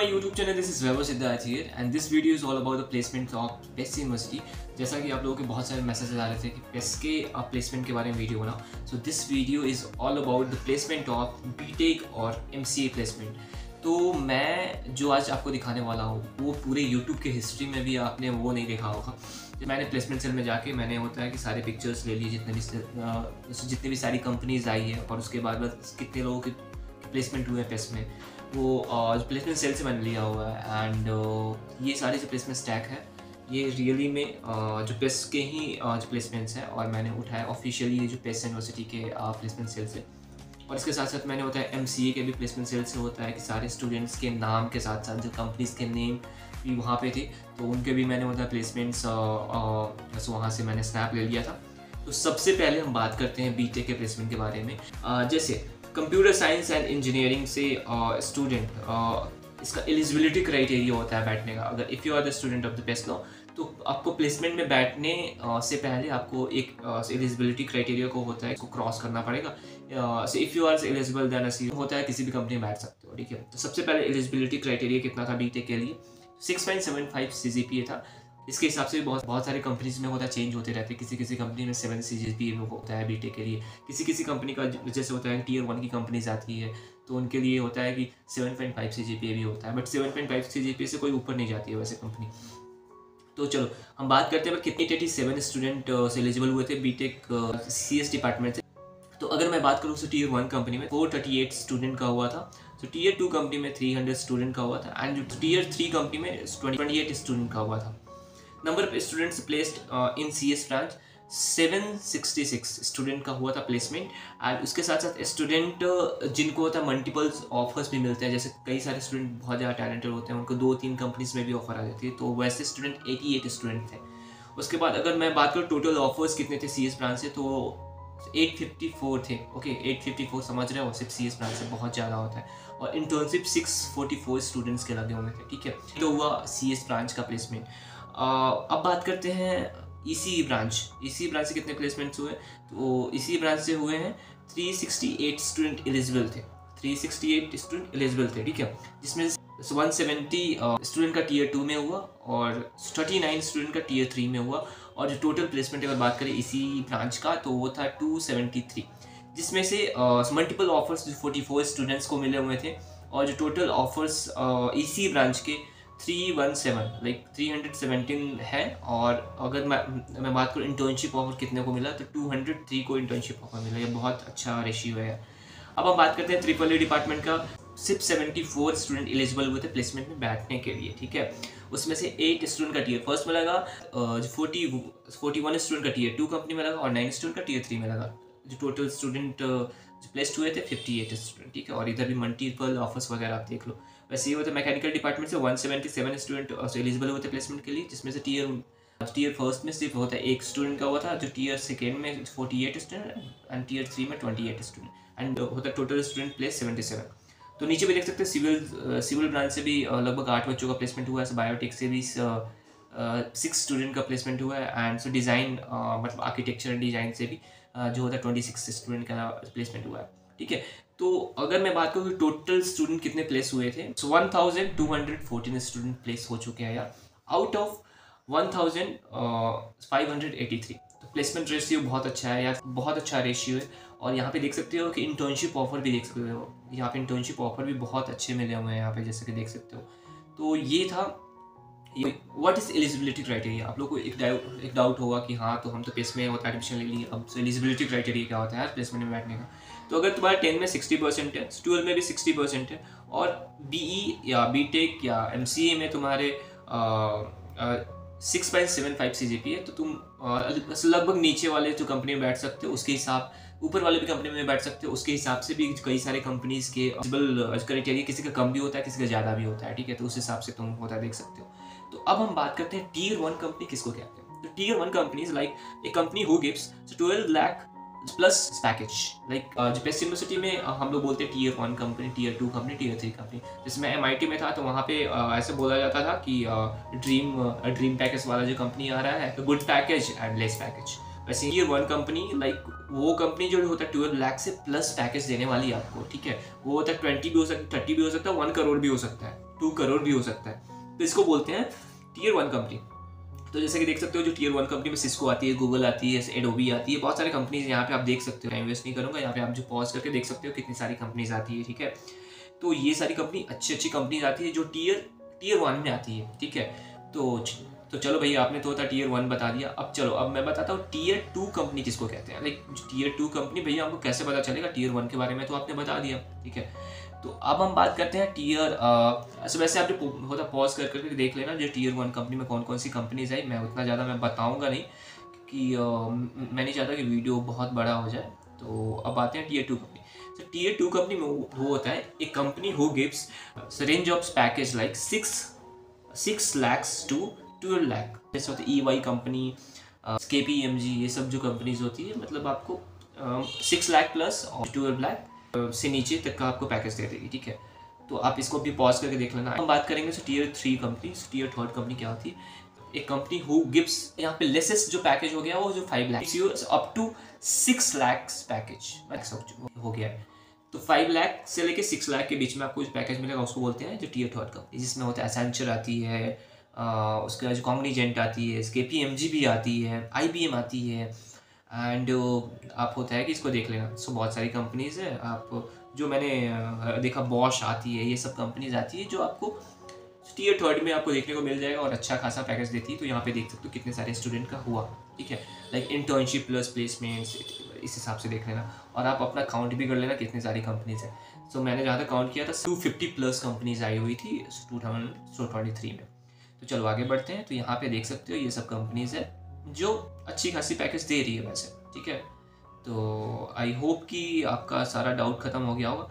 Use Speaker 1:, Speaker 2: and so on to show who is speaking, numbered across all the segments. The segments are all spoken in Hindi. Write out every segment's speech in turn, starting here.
Speaker 1: my YouTube channel. This is Vaibhav Siddharth here and this video is all about the placement of PES University. जैसा कि आप लोगों के बहुत सारे मैसेजेस आ रहे थे कि PES के प्लेसमेंट के बारे में वीडियो बनाओ. So this video is all about the placement of BTech और MCA प्लेसमेंट. तो मैं जो आज आपको दिखाने वाला हूँ वो पूरे YouTube के हिस्ट्री में भी आपने वो नहीं देखा होगा. मैंने प्लेसमेंट सेल में जाके मैंने होता है कि सारे पिक्चर्स ले लिए जितने भी सारी कंपनीज आई है और उसके बाद बस कितने लोगों के प्लेसमेंट हुए हैं PES में वो प्लेसमेंट सेल से मैंने लिया हुआ है. एंड ये सारे जो प्लेसमेंट स्टैक है ये रियली में जो PES के ही जो प्लेसमेंट्स हैं और मैंने उठाया ऑफिशियली जो PES यूनिवर्सिटी के प्लेसमेंट सेल से. और इसके साथ साथ मैंने होता है MCA के भी प्लेसमेंट सेल से होता है कि सारे स्टूडेंट्स के नाम के साथ साथ जो कंपनीज़ के नेम भी वहाँ पे थे तो उनके भी मैंने होता है प्लेसमेंट्स बस वहाँ से मैंने स्नैप ले लिया था. तो सबसे पहले हम बात करते हैं BTech के प्लेसमेंट के बारे में. जैसे कंप्यूटर साइंस एंड इंजीनियरिंग से स्टूडेंट इसका एलिजिबिलिटी क्राइटेरिया होता है बैठने का. अगर if you are the student of the PES law तो आपको प्लेसमेंट में बैठने से पहले आपको एक एलिजिबिलिटी क्राइटेरिया को होता है इसको क्रॉस करना पड़ेगा. So if you are eligible then होता है किसी भी कंपनी में बैठ सकते हो. ठीक है, तो सबसे पहले एलिजिबिलिटी क्राइटेरिया कितना था BTech के लिए 6.75 CGPA था. इसके हिसाब से बहुत सारी कंपनीज में होता है चेंज होते रहते हैं. किसी कंपनी में 7 CGPA होता है BTech के लिए. किसी कंपनी का जैसे होता है Tier 1 की कंपनीज आती है तो उनके लिए होता है कि 7.5 CGPA भी होता है. बट 7.5 CGPA से कोई ऊपर नहीं जाती है वैसे कंपनी. तो चलो हम बात करते हैं कितनी 87 स्टूडेंट एलिजिबल हुए थे BTech CS डिपार्टमेंट से. तो अगर मैं बात करूँ तो Tier 1 कंपनी में 438 स्टूडेंट का हुआ था. तो Tier 2 कंपनी में 300 स्टूडेंट का हुआ था. एंड जो Tier 3 कंपनी में 28 स्टूडेंट का हुआ था. Number of students placed in CS branch 766 student का हुआ था प्लेसमेंट. एंड उसके साथ साथ स्टूडेंट जिनको होता है मल्टीपल्स ऑफर्स भी मिलते हैं. जैसे कई सारे स्टूडेंट बहुत ज़्यादा टैलेंटेड होते हैं उनको 2-3 कंपनीज में भी ऑफर आ जाती है. तो वैसे स्टूडेंट 88 स्टूडेंट थे. उसके बाद अगर मैं बात करूँ टोटल ऑफर्स कितने थे CS ब्रांच से तो 854 थे. ओके 854 समझ रहे हो, सिर्फ CS ब्रांच से बहुत ज़्यादा होता है. और इंटर्नशिप 644 स्टूडेंट्स के लगे हुए थे. ठीक है, तो हुआ CS ब्रांच का प्लेसमेंट. अब बात करते हैं ECE ब्रांच. ECE ब्रांच से कितने प्लेसमेंट्स हुए तो ECE ब्रांच से हुए हैं 368 स्टूडेंट एलिजिबल थे. 368 स्टूडेंट एलिजिबल थे. ठीक है, जिसमें 170 स्टूडेंट का Tier 2 में हुआ और 39 स्टूडेंट का Tier 3 में हुआ. और जो टोटल प्लेसमेंट अगर बात करें ECE ब्रांच का तो वो था 273, जिसमें से मल्टीपल ऑफर्स 44 स्टूडेंट्स को मिले हुए थे. और जो टोटल ऑफर्स ECE ब्रांच के 317 लाइक 317 है. और अगर मैं बात करूँ इंटर्नशिप ऑफर कितने को मिला तो 203 को इंटर्नशिप ऑफर मिला. ये बहुत अच्छा रेशियो है. अब हम बात करते हैं AAA डिपार्टमेंट का. सिर्फ 74 स्टूडेंट एलिजिबल हुए थे प्लेसमेंट में बैठने के लिए. ठीक है, उसमें से 8 स्टूडेंट का Tier 1 में लगा, 41 स्टूडेंट का Tier 2 कंपनी में लगा और 9 स्टूडेंट का Tier 3 में लगा. जो टोटल स्टूडेंट जो प्लेस्ड हुए थे 58 स्टूडेंट. ठीक है, और इधर भी मल्टीपल ऑफर्स वगैरह आप देख लो. वैसे ये होता है मैकेनिकल डिपार्टमेंट से 177 स्टूडेंट एलिजिबल हुए थे प्लेसमेंट के लिए, जिसमें से Tier 1 में सिर्फ होता है 1 स्टूडेंट का हुआ था. जो Tier 2 में 48 स्टूडेंट एंड Tier 3 में 28 स्टूडेंट. एंड होता है टोटल स्टूडेंट प्लेस 77. तो नीचे भी देख सकते हैं सिविल ब्रांच से भी लगभग 8 बच्चों का प्लेसमेंट हुआ है. बायोटेक से भी 6 स्टूडेंट का प्लेसमेंट हुआ है. एंड सो डिज़ाइन मतलब आर्किटेक्चर एंड डिज़ाइन से भी जो होता है 26 स्टूडेंट का प्लेसमेंट हुआ है. ठीक है, तो अगर मैं बात करूँ टोटल स्टूडेंट कितने प्लेस हुए थे 1214 स्टूडेंट प्लेस हो चुके हैं यार आउट ऑफ 1583. तो प्लेसमेंट रेशियो बहुत अच्छा है यार, बहुत अच्छा रेशियो है. और यहाँ पे देख सकते हो कि इंटर्नशिप ऑफर भी देख सकते हो. यहाँ पे इंटर्नशिप ऑफर भी बहुत अच्छे मिले हुए हैं यहाँ पे जैसे कि देख सकते हो. तो ये था व्हाट इज़ एलिजिबिलिटी क्राइटेरिया. आप लोग को एक डाउट होगा कि हाँ तो हम तो PES में होता है एडमिशन ले लिए, अब एलिजिबिलिटी क्राइटेरिया क्या होता है यार प्लेसमेंट में बैठने का. तो अगर तुम्हारा 10 में 60% है, 12 में भी 60% है और BE या BTech या MCA में तुम्हारे 6.75 CGPA है तो तुम लगभग नीचे वाले जो कंपनी में बैठ सकते हो उसके हिसाब, ऊपर वाले भी कंपनी में बैठ सकते हो उसके हिसाब से भी कई सारे कंपनीज के एलिजिबल क्राइटेरिया किसी का कम भी होता है किसी का ज़्यादा भी होता है. ठीक है, तो उस हिसाब से तुम होता है देख सकते हो. तो अब हम बात करते हैं Tier 1 कंपनी किसको कहते हैं. तो Tier 1 companies like a company who gives 12 lakh plus package. Like जो PES यूनिवर्सिटी में हम लोग बोलते हैं Tier 1 company, Tier 2 company, Tier 3 company. जिसमें MIT में था तो वहाँ पे ऐसे बोला जाता था कि ड्रीम पैकेज वाला जो कंपनी आ रहा है good package and less package. वैसे Tier 1 कंपनी लाइक वो कंपनी जो होता है 12 लाख से प्लस पैकेज देने वाली है आपको. ठीक है, वो होता है 20 भी हो सकता है, 30 भी हो सकता है, 1 करोड़ भी हो सकता है. 2 करोड़ भी हो सकता है। तो इसको बोलते हैं टीयर 1 कंपनी। तो जैसे कि देख सकते हो जो टीयर 1 कंपनी में सिस्को आती है, गूगल आती है, एडोबी आती है, बहुत सारी कंपनीज यहाँ पे आप देख सकते हो। टाइम वेस्ट नहीं करूँगा, यहाँ पे आप जो पॉज करके देख सकते हो कितनी सारी कंपनीज आती है, ठीक है। तो ये सारी कंपनी अच्छी कंपनीज आती है जो टीयर 1 में आती है, ठीक है। तो चलो भैया, आपने तो टीयर 1 बता दिया। अब चलो, अब मैं बताता हूँ टीयर 2 कंपनी किसको कहते हैं। लाइक टीयर 2 कंपनी भैया हमको कैसे पता चलेगा, टीयर 1 के बारे में तो आपने बता दिया, ठीक है। तो अब हम बात करते हैं टीयर वैसे आप जो होता पॉज करके देख लेना जो टीयर 1 कंपनी में कौन कौन सी कंपनीज आई। मैं उतना ज़्यादा मैं बताऊँगा नहीं क्योंकि मैं नहीं चाहता कि वीडियो बहुत बड़ा हो जाए। तो अब आते हैं टीयर 2 कंपनी। तो टीयर 2 कंपनी में वो होता है एक company who gives range of package like 6 lakhs to 12 lakh। जैसे होते EY कंपनी, KPMG, ये सब जो कंपनीज होती है मतलब आपको 6 लाख प्लस और 12 लाख से नीचे तक का आपको पैकेज दे देगी, ठीक है। तो आप इसको भी पॉज करके देख लेना। हम बात करेंगे टीयर 3 कंपनी। टीयर 3 कंपनी क्या होती है, एक कंपनी हु गिव्स, यहाँ पे लेसेस्ट जो पैकेज हो गया वो जो 5 lakh up to 6 lakh package हो गया है। तो 5 लाख से लेके 6 लाख के बीच में आपको जो पैकेज मिलेगा उसको बोलते हैं जो टीयर 3 कंपनी, जिसमें होता है एसेंचर आती है, उसके बाद जो कॉग्निजेंट आती है, KPMG भी आती है, IBM आती है, एंड आप होता है कि इसको देख लेना। सो बहुत सारी कंपनीज है, आप जो मैंने देखा बॉश आती है, ये सब कंपनीज आती है जो आपको टीयर 3 में आपको देखने को मिल जाएगा और अच्छा खासा पैकेज देती है। तो यहाँ पे देख सकते हो कितने सारे स्टूडेंट का हुआ, ठीक है। लाइक इंटर्नशिप प्लस प्लेसमेंट्स, इस हिसाब से देख लेना और आप अपना काउंट भी कर लेना कितनी सारी कंपनीज है। सो मैंने जहाँ तक काउंट किया था 250 प्लस कंपनीज आई हुई थी 2023 में। तो चलो आगे बढ़ते हैं। तो यहाँ पे देख सकते हो ये सब कंपनीज है जो अच्छी खासी पैकेज दे रही है वैसे, ठीक है। तो आई होप कि आपका सारा डाउट खत्म हो गया होगा।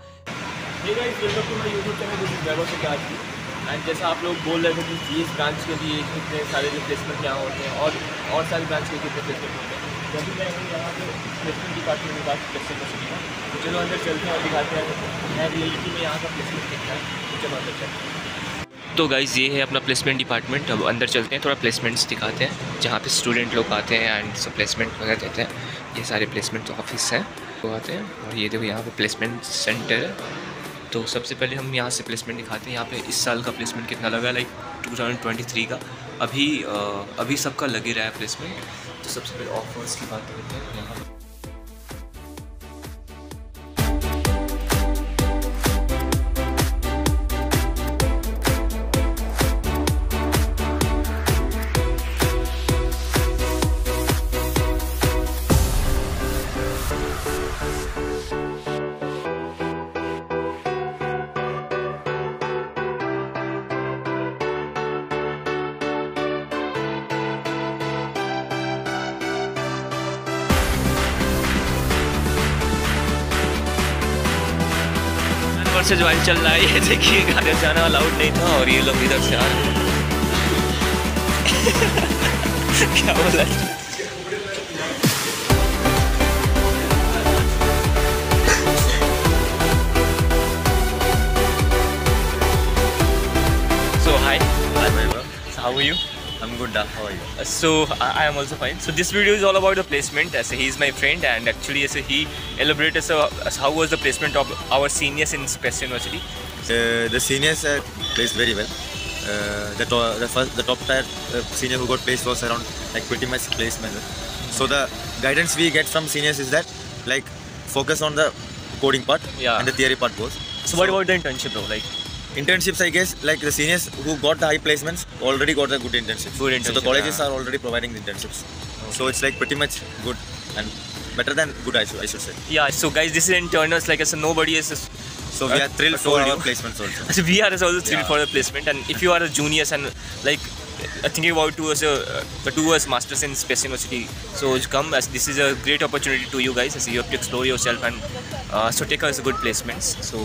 Speaker 2: एंड जैसा आप लोग बोल रहे थे कि इस ब्रांच के लिए कितने सारे जो प्लेसमेंट यहाँ होते हैं और सारी ब्रांच के कितने प्लेसमेंट होते हैं, जब भी मैं यहाँ पे प्लेसमेंट डिपार्टमेंट में बात प्लेसमेंट हो सकेगा। तो चलो अंदर चलते हैं और दिखाते हैं मैं रियलिटी में यहाँ का प्लेसमेंट कितना है। तो चलो अंदर चलते हैं।
Speaker 1: तो गाइज़ ये है अपना प्लेसमेंट डिपार्टमेंट। अब अंदर चलते हैं, थोड़ा प्लेसमेंट्स दिखाते हैं जहाँ पे स्टूडेंट लोग आते हैं एंड सब प्लेसमेंट वगैरह देते हैं। ये सारे प्लेसमेंट ऑफिस हैं वो आते हैं और ये देखो यहाँ पे प्लेसमेंट सेंटर है। तो सबसे पहले हम यहाँ से प्लेसमेंट दिखाते हैं। यहाँ पे इस साल का प्लेसमेंट कितना लगा, लाइक 2023 का अभी सबका लगे रहा है प्लेसमेंट। तो सबसे पहले ऑफर्स की बात करते हैं। यहाँ से ज्वाइन चल रहा है, ये देखिए गाड़ी जाना अलाउड नहीं था और ये लोग इधर से आ रहे हैं। क्या बोला? So hi, how are you?
Speaker 3: I'm good. How are you?
Speaker 1: So I am also fine. So this video is all about the placement. As he is my friend, and actually as he elaborated as how was the placement of our seniors in Space University.
Speaker 3: The seniors placed very well. The top tier senior who got placed was around like pretty much placement. So the guidance we get from seniors is that like focus on the coding part and the theory part goes.
Speaker 1: So what about the internship though? Like
Speaker 3: internships, I guess, like the seniors who got the high placements already got the good internships. So the colleges are already providing the internships. Okay. So it's like pretty much good and better than good, I should say.
Speaker 1: Yeah. So guys, this is internals. Like I said, nobody is.
Speaker 3: So we are thrilled for our placements also.
Speaker 1: So we are also thrilled for the placement, and if you are a juniors and like thinking about towards masters in Space University, so come, as this is a great opportunity to you guys, as you have to explore yourself and so take us good placements. So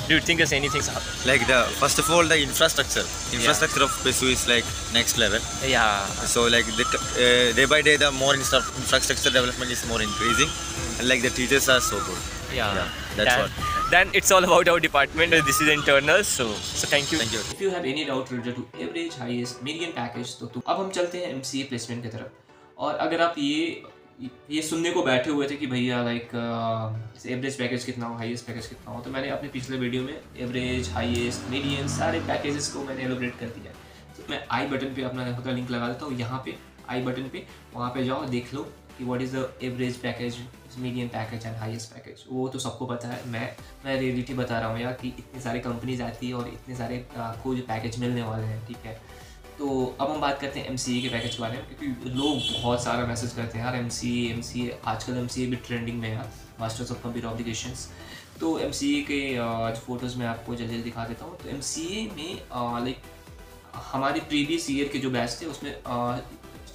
Speaker 1: do you think there's anything
Speaker 3: like the first of all the infrastructure of PSU is like next level.
Speaker 1: Yeah.
Speaker 3: So like day by day the more infrastructure development is more increasing, and like the teachers are so good.
Speaker 1: Yeah,
Speaker 3: that's what.
Speaker 1: Then it's all about our department. This is internal. So thank you.
Speaker 3: Thank you.
Speaker 1: If you have any doubt related to average, highest, median package, तो अब हम चलते हैं MCA placement की तरफ। और अगर आप ये ये सुनने को बैठे हुए थे कि भैया लाइक एवरेज पैकेज कितना हो, हाईएस्ट पैकेज कितना हो। तो मैंने अपने पिछले वीडियो में एवरेज, हाईएस्ट, मीडियन सारे पैकेजेस को मैंने एलोबरेट कर दिया। तो मैं आई बटन पे अपना का लिंक लगा देता हूँ, यहाँ पे आई बटन पे, वहाँ पे जाओ देख लो कि what is the average package, median package and highest package. वो तो सबको पता है, मैं रियलिटी बता रहा हूँ यार कि इतनी सारी कंपनीज आती है और इतने सारे आपको जो पैकेज मिलने वाले हैं, ठीक है। तो अब हम बात करते हैं MCA के पैकेज के बारे में, क्योंकि लोग बहुत सारा मैसेज करते हैं यार MCA आजकल MCA भी ट्रेंडिंग में है यार, मास्टर्स ऑफ कंप्यूटर एप्लीकेशंस। तो MCA के फ़ोटोज़ में आपको जल्दी जल्दी दिखा देता हूँ। तो MCA में लाइक हमारे प्रीवियस ईयर के जो बैच थे उसमें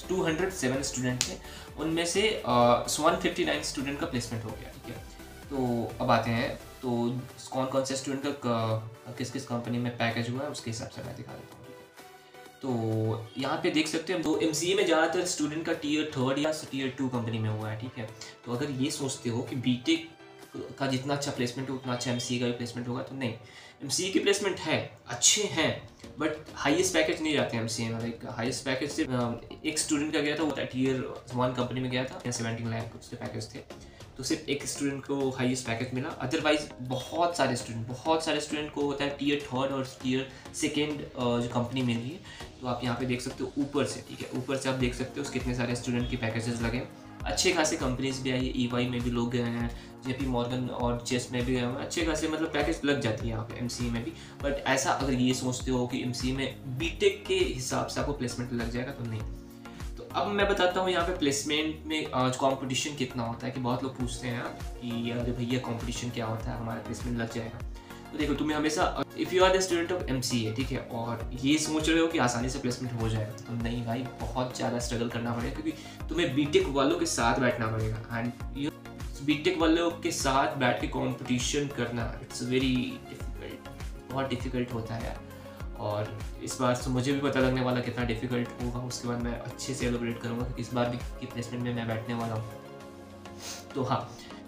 Speaker 1: 207 स्टूडेंट थे, उनमें से 159 स्टूडेंट का प्लेसमेंट हो गया, ठीक है। तो अब आते हैं तो कौन कौन से स्टूडेंट का किस किस कंपनी में पैकेज हुआ है उसके हिसाब से मैं दिखा देता हूँ। तो यहाँ पे देख सकते हैं, तो MCA में ज़्यादातर स्टूडेंट का टियर 3 या टियर 2 कंपनी में हुआ है, ठीक है। तो अगर ये सोचते हो कि बीटेक का जितना अच्छा प्लेसमेंट हो उतना अच्छा MCA का भी प्लेसमेंट होगा, तो नहीं, MCA की प्लेसमेंट है, अच्छे हैं, बट हाईएस्ट पैकेज नहीं जाते MCA में। लाइक हाईएस्ट पैकेज से एक स्टूडेंट का गया था, वो टियर 1 कंपनी में गया था, 17 लाख उसके पैकेज थे। तो सिर्फ एक स्टूडेंट को हाईएस्ट पैकेज मिला, अदरवाइज बहुत सारे स्टूडेंट को होता है टियर 3 और टियर 2 जो कंपनी मिल रही है। तो आप यहाँ पे देख सकते हो ऊपर से, ठीक है, ऊपर से आप देख सकते हो कितने सारे स्टूडेंट के पैकेजेस लगे। अच्छे खासे कंपनीज भी आई है, EY में भी लोग गए हैं, JP मॉर्गन और चेस में भी गए हैं, अच्छे खासे मतलब पैकेज लग जाती है यहाँ पे MCA में भी। बट ऐसा अगर ये सोचते हो कि MCA में बीटेक के हिसाब से आपको प्लेसमेंट लग जाएगा, तो नहीं। तो अब मैं बताता हूँ यहाँ पे प्लेसमेंट में कंपटीशन कितना होता है, कि बहुत लोग पूछते हैं कि अरे भैया कंपटीशन क्या होता है, हमारा प्लेसमेंट लग जाएगा। तो देखो, तुम्हें हमेशा if you are the student of MCA, ठीक है, और ये सोच रहे हो कि आसानी से प्लेसमेंट हो जाएगा, तो नहीं भाई, बहुत ज़्यादा स्ट्रगल करना पड़ेगा, क्योंकि तुम्हें बीटेक वालों के साथ बैठना पड़ेगा। एंड बीटेक वालों के साथ बैठ के कॉम्पिटिशन करना, इट्स वेरी डिफ़िकल्ट, बहुत डिफ़िकल्ट होता है यार। और इस बार तो मुझे भी पता लगने वाला कितना डिफ़िकल्ट होगा, उसके बाद मैं अच्छे से एलोबरेट करूँगा, क्योंकि इस बार भी की प्लेसमेंट में मैं बैठने वाला हूँ। तो हाँ,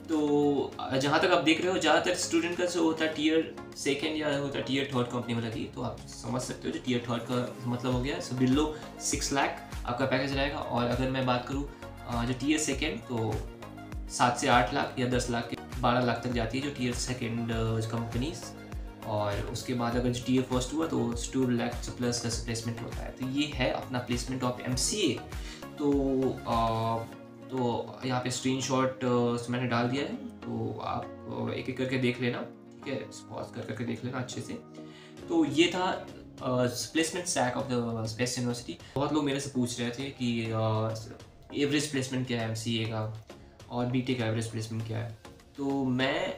Speaker 1: तो जहाँ तक आप देख रहे हो, ज़्यादातर स्टूडेंट का जो होता है टियर 2 या होता है टियर 3 कंपनी में लगी, तो आप समझ सकते हो जो टियर 3 का मतलब हो गया, सो बिलो 6 लाख आपका पैकेज रहेगा। और अगर मैं बात करूँ जो टियर 2, तो 7 से 8 लाख या 10 लाख 12 लाख तक जाती है जो टियर 2 कंपनीज। और उसके बाद अगर जो टियर 1 हुआ तो 2 लाख प्लस का प्लेसमेंट होता है। तो ये है अपना प्लेसमेंट ऑफ MCA। तो यहाँ पे स्क्रीनशॉट मैंने डाल दिया है, तो आप एक एक करके देख लेना, ठीक है, पॉज करके देख लेना अच्छे से। तो ये था placement stack of the best university. बहुत लोग मेरे से पूछ रहे थे कि एवरेज प्लेसमेंट क्या है MCA का और BTech का एवरेज प्लेसमेंट क्या है। तो मैं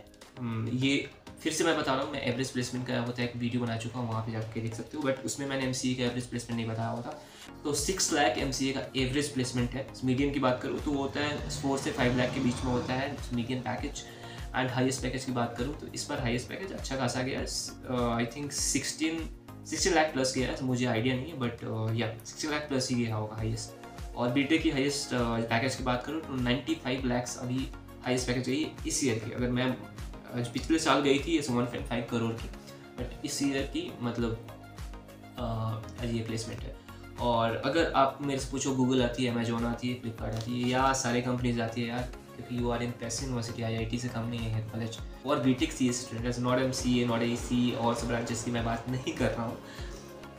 Speaker 1: ये फिर से मैं बता रहा हूँ, मैं एवरेज प्लेसमेंट का होता है एक वीडियो बना चुका हूँ, वहाँ पे जाके देख सकते हो, बट उसमें मैंने MCA का एवरेज प्लेसमेंट नहीं बताया होता। तो 6 लाख MCA का एवरेज प्लेसमेंट है। मीडियन की बात करूँ तो होता है 4 से 5 लाख के बीच में होता है median package. And highest package की बात करूँ तो इस बार हाईएस्ट पैकेज अच्छा खासा गया है, आई थिंक 16 लाख प्लस गया है, तो मुझे आइडिया नहीं है, बट या 16 लाख प्लस ही गया होगा हाईएस्ट। और BTech की हाईएस्ट पैकेज की बात करूँ तो 95 लाख अभी हाईएस्ट पैकेज गई इस ईयर की। अगर मैं पिछले साल गई थी 1.5 करोड़ की, बट इस ईयर की मतलब ये प्लेसमेंट है। और अगर आप मेरे से पूछो, गूगल आती है, अमेजोन आती है, फ्लिपकार्ट आती है, या सारे कंपनीज आती है यार, क्योंकि you are in PES university, IIT से कम नहीं है कॉलेज। और BTech CS student, not MCA, not AC और सब ब्रांचेस की मैं बात नहीं कर रहा हूँ।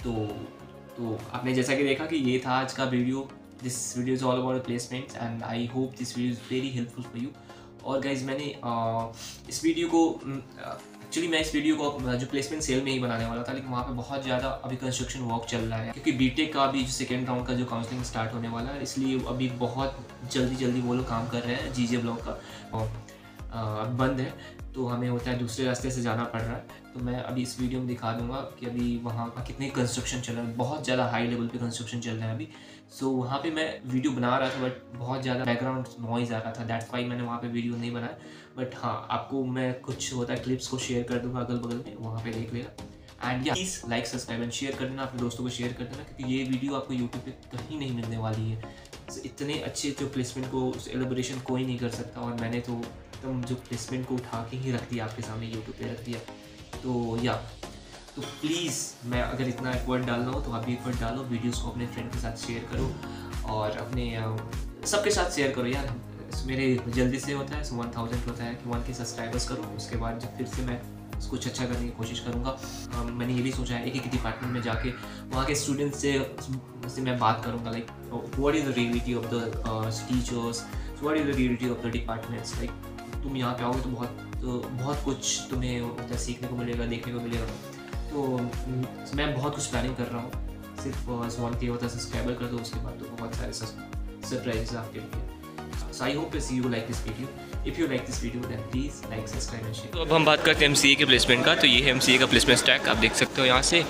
Speaker 1: तो आपने जैसा कि देखा कि ये था आज का video. This video is all about placements and I hope this video is very helpful for you. और गाइज, मैंने इस वीडियो को एक्चुअली मैं इस वीडियो को जो प्लेसमेंट सेल में ही बनाने वाला था, लेकिन वहाँ पे बहुत ज़्यादा अभी कंस्ट्रक्शन वर्क चल रहा है, क्योंकि BTech का अभी जो 2nd राउंड का जो काउंसलिंग स्टार्ट होने वाला है, इसलिए अभी बहुत जल्दी वो लोग काम कर रहे हैं। GJ ब्लॉक का बंद है, तो हमें होता है दूसरे रास्ते से जाना पड़ रहा है। तो मैं अभी इस वीडियो में दिखा दूंगा कि अभी वहाँ का कितने कंस्ट्रक्शन चल रहा है, बहुत ज़्यादा हाई लेवल पे कंस्ट्रक्शन चल रहा है अभी। सो वहाँ पे मैं वीडियो बना रहा था, बट बहुत ज़्यादा बैकग्राउंड नॉइज़ आ रहा था, दैट्स वाई मैंने वहाँ पे वीडियो नहीं बनाया। बट हाँ, आपको मैं कुछ होता है क्लिप्स को शेयर कर दूँगा अगल बगल में, वहाँ पे देख लेना। एंड या please like, subscribe and share कर देना, अपने दोस्तों को शेयर कर देना, क्योंकि ये वीडियो आपको यूट्यूब पे कहीं नहीं मिलने वाली है। इतने अच्छे जो प्लेसमेंट को एलोबरेशन कोई नहीं कर सकता, और मैंने तो एकदम जो प्लेसमेंट को उठा के ही रख दिया आपके सामने, यूट्यूब पे रख दिया। तो प्लीज़, मैं अगर इतना एफर्ट डाल रहा हूँ तो आप भी एफर्ट डालो, वीडियोस को अपने फ्रेंड के साथ शेयर करो, और अपने सबके साथ शेयर करो यार। मेरे जल्दी से होता है 1000 होता है कि 1K सब्सक्राइबर्स करो, उसके बाद जब फिर से मैं कुछ अच्छा करने की कोशिश करूँगा। मैंने ये भी सोचा है एक डिपार्टमेंट में जाके वहाँ के स्टूडेंट्स से मैं बात करूँगा, like what is the reality of the teachers, what is the reality of the departments. Like तुम यहाँ पे आओगे तो बहुत कुछ तुम्हें सीखने को मिलेगा, देखने को मिलेगा। तो मैं बहुत कुछ प्लानिंग कर रहा हूँ। सिर्फ 1K होता है सब्सक्राइबर कर दो, उसके बाद तो बहुत सारे सरप्राइजेस आपके लिए। So I hope to see you like this video. If you like this video, then please like, subscribe and share.
Speaker 2: तो अब हम बात करते हैं MCA के प्लेसमेंट का। तो ये है MCA का प्लेसमेंट स्टैक, आप देख सकते हो यहाँ से।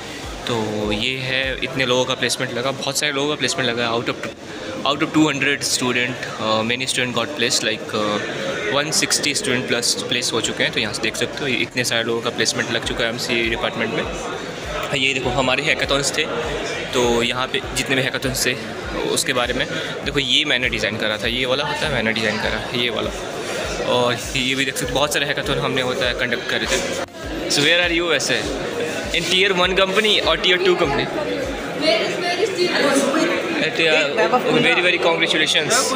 Speaker 2: तो ये है इतने लोगों का प्लेसमेंट लगा, बहुत सारे लोगों का प्लेसमेंट लगा। Out of 200 student many student got place, like 160 student plus place हो चुके हैं। तो यहाँ से देख सकते हो इतने सारे लोगों का प्लेसमेंट लग चुका है MCA डिपार्टमेंट में। ये देखो हमारे हैकाथॉन्स थे, तो यहाँ पे जितने भी हैकाथॉन्स थे उसके बारे में देखो। ये मैंने डिज़ाइन करा था, ये वाला होता है मैंने डिज़ाइन करा ये वाला। और ये भी देख सकते बहुत सारे हैकाथॉन हमने होता है कंडक्ट करे थे। सो वेयर आर यू वैसे इन Tier 1 कंपनी और Tier 2 company? Very very congratulations.